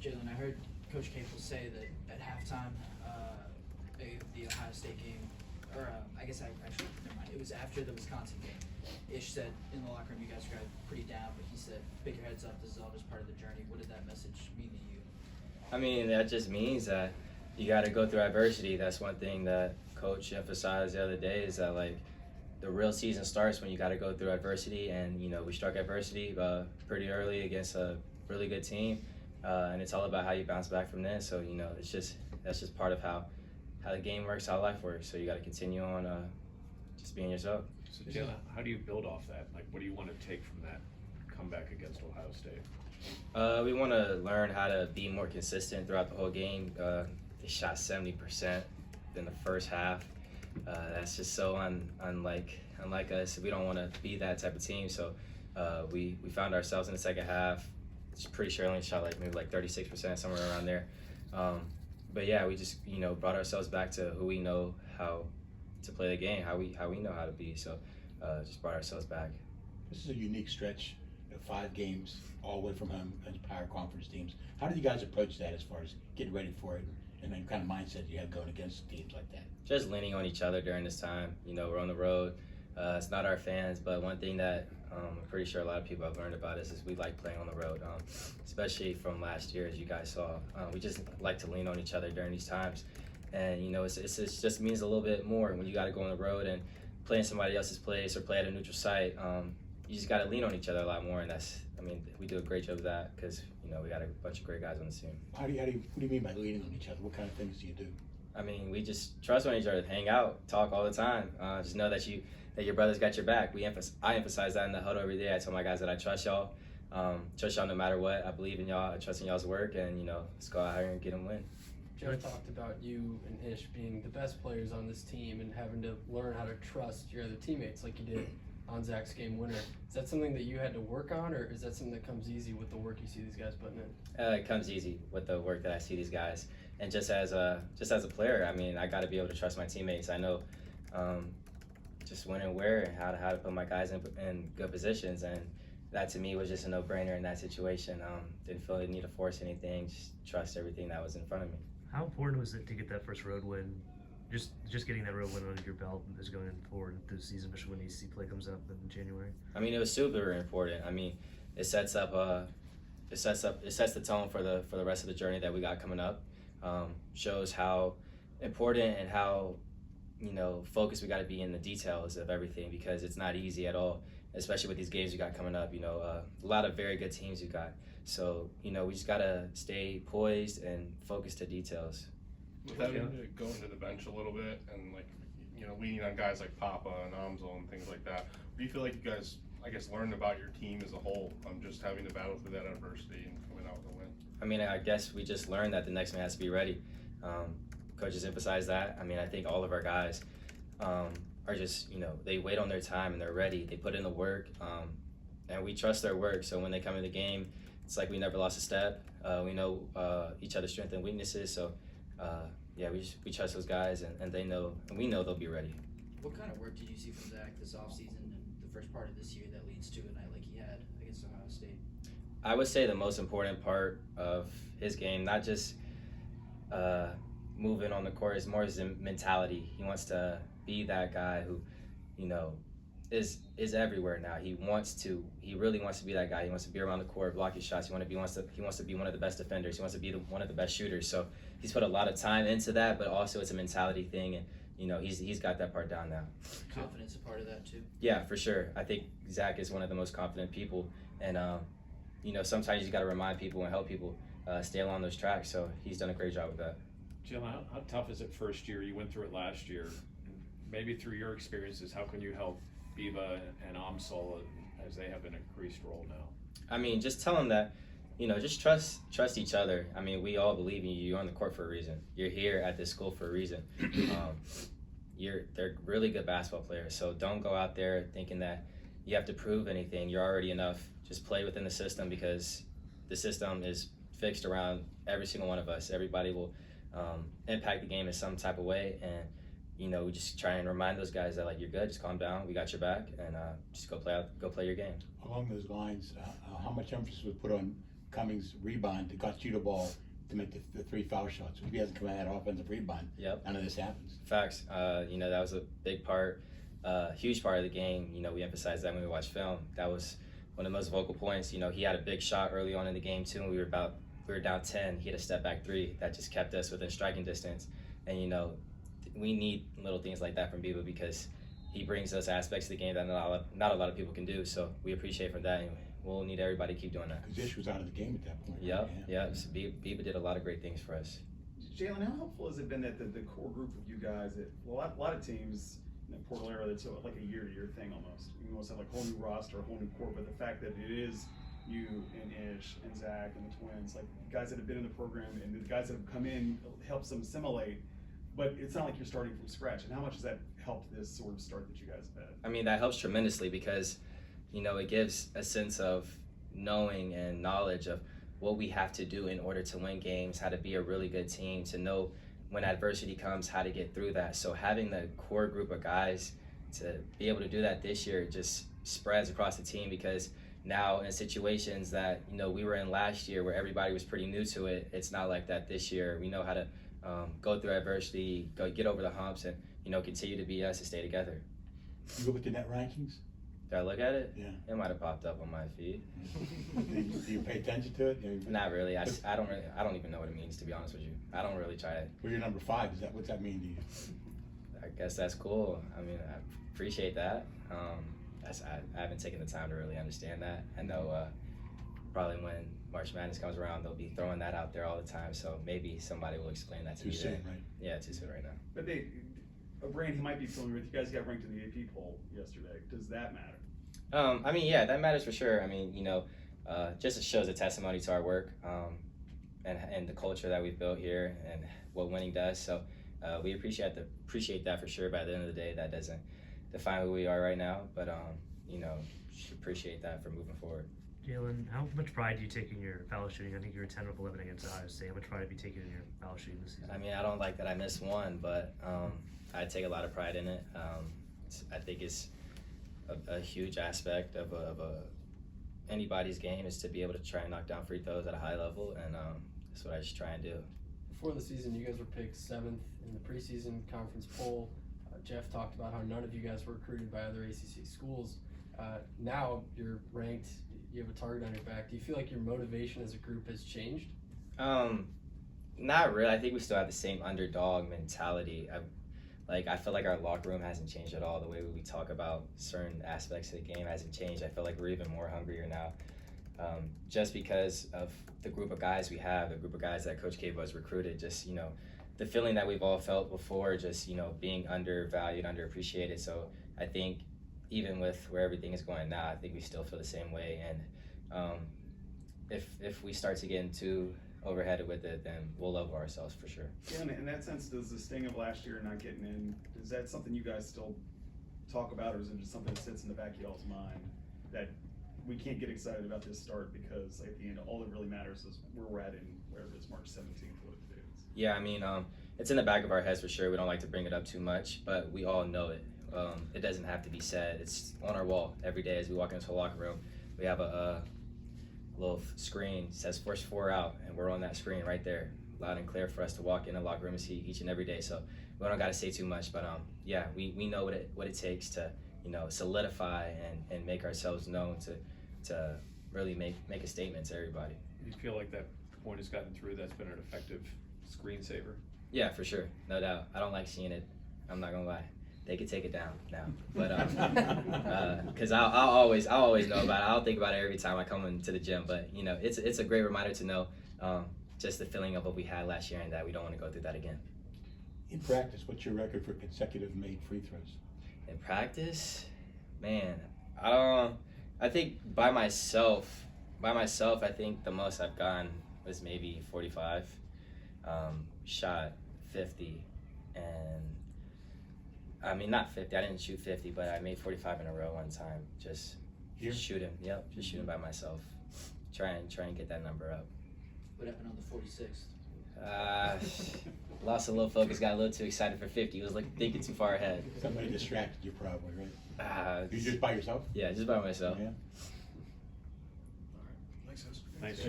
Jalen, I heard Coach Capel say that at halftime of the Ohio State game, or actually, never mind, it was after the Wisconsin game. Ish said in the locker room you guys got pretty down, but he said, pick your heads up, this is all just part of the journey. What did that message mean to you? I mean, that just means that you got to go through adversity. That's one thing that Coach emphasized the other day is that, like, the real season starts when you got to go through adversity, and, you know, we struck adversity pretty early against a really good team, and it's all about how you bounce back from this. So, you know, that's just part of how the game works, how life works. So you got to continue on just being yourself. So, Jalen, how do you build off that? Like, what do you want to take from that comeback against Ohio State? We want to learn how to be more consistent throughout the whole game. They shot 70% in the first half. That's just so unlike us. We don't want to be that type of team. So we found ourselves in the second half. Pretty sure I only shot maybe 36%, somewhere around there. But yeah, we just brought ourselves back to who we know how to play the game, how we know how to be. So just brought ourselves back. This is a unique stretch. 5 games, all away from home against power conference teams. How did you guys approach that as far as getting ready for it, and then kind of mindset you have going against teams like that? Just leaning on each other during this time. We're on the road. It's not our fans, but one thing that I'm pretty sure a lot of people have learned about is we like playing on the road, especially from last year, as you guys saw. We just like to lean on each other during these times. And, it just means a little bit more when you got to go on the road and play in somebody else's place or play at a neutral site. You just got to lean on each other a lot more, and we do a great job of that because, we got a bunch of great guys on the team. What do you mean by leaning on each other? What kind of things do you do? We just trust on each other, hang out, talk all the time. Just know that your brother's got your back. I emphasize that in the huddle every day. I tell my guys that I trust y'all. Trust y'all no matter what. I believe in y'all. I trust in y'all's work, and let's go out here and get them win. Joe talked about you and Ish being the best players on this team and having to learn how to trust your other teammates like you did on Zach's game winner. Is that something that you had to work on, or is that something that comes easy with the work you see these guys putting in? It comes easy with the work that I see these guys, and just as a player, I got to be able to trust my teammates. I know just when and where and how to put my guys in good positions, and that to me was just a no-brainer in that situation. Didn't feel the need to force anything, just trust everything that was in front of me. How important was it to get that first road win? Just getting that road win under your belt is going forward through the season, especially when EC play comes up in January. It was super important. It sets the tone for the rest of the journey that we got coming up. Shows how important and how focused we got to be in the details of everything, because it's not easy at all, especially with these games you got coming up. A lot of very good teams you got. So we just gotta stay poised and focused to details. With having to go into the bench a little bit and leaning on guys like Papa and Amzil and things like that, what do you feel like you guys, learned about your team as a whole, just having to battle through that adversity and coming out with a win? I guess we just learned that the next man has to be ready. Coaches emphasize that. I think all of our guys are just, they wait on their time and they're ready. They put in the work, and we trust their work. So when they come in the game, it's like we never lost a step. We know each other's strengths and weaknesses. So we trust those guys, and they know, and we know they'll be ready. What kind of work did you see from Zach this offseason and the first part of this year that leads to a night like he had against Ohio State? I would say the most important part of his game, not just moving on the court, is more his mentality. He wants to be that guy who, is everywhere now. He really wants to be that guy. He wants to be around the court, block his shots. He wants to be one of the best defenders. He wants to be one of the best shooters. So he's put a lot of time into that, but also it's a mentality thing, and he's got that part down now. Confidence a part of that too? Yeah, for sure. I think Zach is one of the most confident people, and sometimes you got to remind people and help people stay along those tracks. So he's done a great job with that. Jim, how tough is it first year? You went through it last year. Maybe through your experiences, how can you help Biba and Amsol as they have an increased role now? Just tell them that, just trust each other. We all believe in you. You're on the court for a reason. You're here at this school for a reason. They're really good basketball players. So don't go out there thinking that you have to prove anything. You're already enough. Just play within the system, because the system is fixed around every single one of us. Everybody will impact the game in some type of way, and we just try and remind those guys that you're good, just calm down, we got your back, and just go play your game. Along those lines, how much emphasis was put on Cummings' rebound that got you the ball to make the 3 foul shots. If he hasn't come out of that offensive rebound, Yep. none of this happens. Facts. You know, that was a big part, huge part of the game. You know, we emphasized that when we watched film. That was one of the most vocal points. You know, he had a big shot early on in the game too. And we were down 10. He had a step back 3 that just kept us within striking distance. And you know, we need little things like that from Biba because he brings those aspects to the game that not a lot of people can do. So we appreciate from that. And we'll need everybody to keep doing that. Because Ish was out of the game at that point. Yep. Right? Yeah. So Biba did a lot of great things for us. Jalen, how helpful has it been that the core group of you guys, a lot of teams in the portal era, that's like a year-to-year thing almost. You almost have like a whole new roster, a whole new core, but the fact that it is you and Ish and Zach and the twins, like guys that have been in the program and the guys that have come in helps them assimilate, but it's not like you're starting from scratch. And how much has that helped this sort of start that you guys have had? I mean, that helps tremendously because, you know, it gives a sense of knowing and knowledge of what we have to do in order to win games, how to be a really good team, to know when adversity comes, how to get through that. So having the core group of guys to be able to do that this year just spreads across the team because now in situations that, you know, we were in last year where everybody was pretty new to it, it's not like that this year. We know how to go through adversity, get over the humps, and, you know, continue to be us and stay together. You look at the net rankings? Did I look at it? Yeah. It might have popped up on my feed. Do you pay attention to it? Not really. I don't even know what it means, to be honest with you. I don't really try it. Well, you're number 5. What's that mean to you? I guess that's cool. I mean, I appreciate that. I haven't taken the time to really understand that. I know probably when March Madness comes around, they'll be throwing that out there all the time. So maybe somebody will explain that to me. Too soon, then. right? Yeah, too soon right now. But a brand he might be familiar with, you guys got ranked in the AP poll yesterday. Does that matter? I mean, yeah, that matters for sure. I mean, you know, just shows a testimony to our work and the culture that we've built here and what winning does. So we appreciate that for sure. By the end of the day, that doesn't define who we are right now, but you know, should appreciate that for moving forward. Jalen, how much pride do you take in your foul shooting? I think you were 10 of 11 against Ohio State. How much pride have you taken in your foul shooting this season? I mean, I don't like that I missed one, but I take a lot of pride in it. I think it's a huge aspect of anybody's game is to be able to try and knock down free throws at a high level, and that's what I just try and do. Before the season, you guys were picked 7th in the preseason conference poll. Jeff talked about how none of you guys were recruited by other ACC schools. Now you're ranked, you have a target on your back. Do you feel like your motivation as a group has changed? Not really. I think we still have the same underdog mentality. I feel like our locker room hasn't changed at all. The way we talk about certain aspects of the game hasn't changed. I feel like we're even more hungrier now. Just because of the group of guys we have, the group of guys that Coach Cable has recruited, just, you know, the feeling that we've all felt before, just, you know, being undervalued, underappreciated. So I think even with where everything is going now, I think we still feel the same way. And if we start to get too overheaded with it, then we'll level ourselves for sure. Yeah, and in that sense, does the sting of last year not getting in, is that something you guys still talk about, or is it just something that sits in the back of y'all's mind that we can't get excited about this start because at the end, all that really matters is where we're at in wherever it's March 17th, what it is? Yeah, I mean, it's in the back of our heads for sure. We don't like to bring it up too much, but we all know it. It doesn't have to be said. It's on our wall every day as we walk into the locker room. We have a little screen that says first 4 out, and we're on that screen right there, loud and clear for us to walk in the locker room and see each and every day. So we don't got to say too much, but yeah, we know what it takes to, you know, solidify and make ourselves known to really make a statement to everybody. Do you feel like that point has gotten through? That's been an effective screensaver? Yeah, for sure, no doubt. I don't like seeing it. I'm not gonna lie. They could take it down now, but because I'll always know about it. I'll think about it every time I come into the gym. But you know, it's a great reminder to know just the feeling of what we had last year and that we don't want to go through that again. In practice, what's your record for consecutive made free throws? In practice, man, I think by myself, I think the most I've gone was maybe 45. Shot 50, and I mean not 50. I didn't shoot 50, but I made 45 in a row one time. Just shooting. Yep, just shooting by myself. Try and get that number up. What happened on the 46th? Lost a little focus. Got a little too excited for 50. He was thinking too far ahead. Somebody distracted you probably, right? You just by yourself? Yeah, just by myself. Yeah. Thanks, guys. Thanks,